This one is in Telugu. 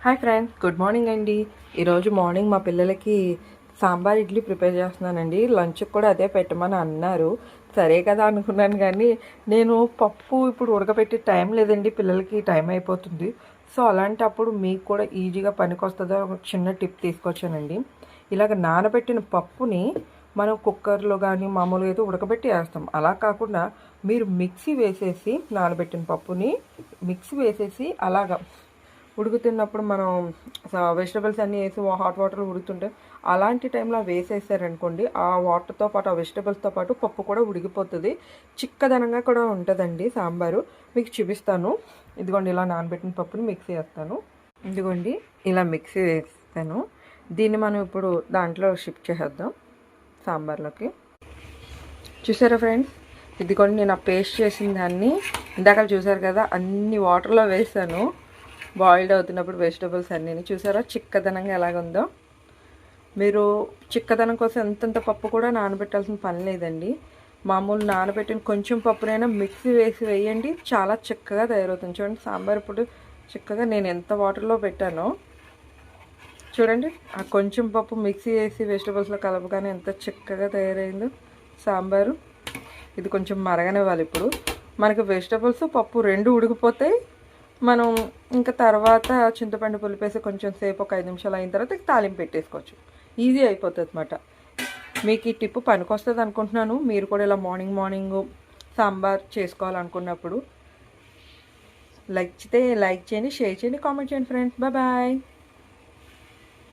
హాయ్ ఫ్రెండ్స్, గుడ్ మార్నింగ్ అండి. ఈరోజు మార్నింగ్ మా పిల్లలకి సాంబార్ ఇడ్లీ ప్రిపేర్ చేస్తున్నానండి. లంచ్కి కూడా అదే పెట్టమని అన్నారు. సరే కదా అనుకున్నాను, కానీ నేను పప్పు ఇప్పుడు ఉడకబెట్టే టైం లేదండి, పిల్లలకి టైం అయిపోతుంది. సో అలాంటప్పుడు మీకు కూడా ఈజీగా పనికొస్తుందో ఒక చిన్న టిప్ తీసుకొచ్చానండి. ఇలాగ నానబెట్టిన పప్పుని మనం కుక్కర్లో కానీ మామూలుగా అయితే ఉడకబెట్టి వేస్తాం. అలా కాకుండా మీరు మిక్సీ వేసేసి నానబెట్టిన పప్పుని మిక్సీ వేసేసి అలాగా ఉడుకుతున్నప్పుడు మనం వెజిటబుల్స్ అన్నీ వేసి హాట్ వాటర్లో ఉడుకుతుంటే అలాంటి టైంలో వేసేసారనుకోండి, ఆ వాటర్తో పాటు ఆ వెజిటబుల్స్తో పాటు పప్పు కూడా ఉడికిపోతుంది. చిక్కదనంగా కూడా ఉంటుందండి సాంబారు. మీకు చూపిస్తాను. ఇదిగోండి, ఇలా నానబెట్టిన పప్పుని మిక్సీ వేస్తాను. ఇదిగోండి, ఇలా మిక్సీ వేస్తాను. దీన్ని మనం ఇప్పుడు దాంట్లో షిఫ్ట్ చేసేద్దాం సాంబార్లోకి. చూసారా ఫ్రెండ్స్, ఇదిగోండి నేను ఆ పేస్ట్ చేసిన దాన్ని ఇందాక చూసారు కదా, అన్ని వాటర్లో వేసాను. బాయిల్డ్ అవుతున్నప్పుడు వెజిటబుల్స్ అన్నీ చూసారా చిక్కదనంగా ఎలాగుందో. మీరు చిక్కదనం కోసం ఎంతంత పప్పు కూడా నానబెట్టాల్సిన పని లేదండి. మామూలు నానబెట్టిన కొంచెం పప్పునైనా మిక్సీ వేసి వేయండి, చాలా చిక్కగా తయారవుతుంది. చూడండి సాంబార్ ఇప్పుడు చిక్కగా నేను ఎంత వాటర్లో పెట్టానో చూడండి. ఆ కొంచెం పప్పు మిక్సీ వేసి వెజిటబుల్స్లో కలపగానే ఎంత చిక్కగా తయారైందో సాంబారు. ఇది కొంచెం మరగనివ్వాలి. ఇప్పుడు మనకి వెజిటబుల్స్ పప్పు రెండు ఉడికిపోతాయి. మనం ఇంకా తర్వాత చింతపండు పులిపేసి కొంచెం సేపు ఒక 5 నిమిషాలు అయిన తర్వాత తాలింపు పెట్టేసుకోవచ్చు. ఈజీ అయిపోతుంది అనమాట. మీకు ఈ టిప్పు పనికొస్తుంది అనుకుంటున్నాను. మీరు కూడా ఇలా మార్నింగ్ సాంబార్ చేసుకోవాలనుకున్నప్పుడు లైక్ చేయండి, షేర్ చేయండి, కామెంట్ చేయండి ఫ్రెండ్స్. బాయ్.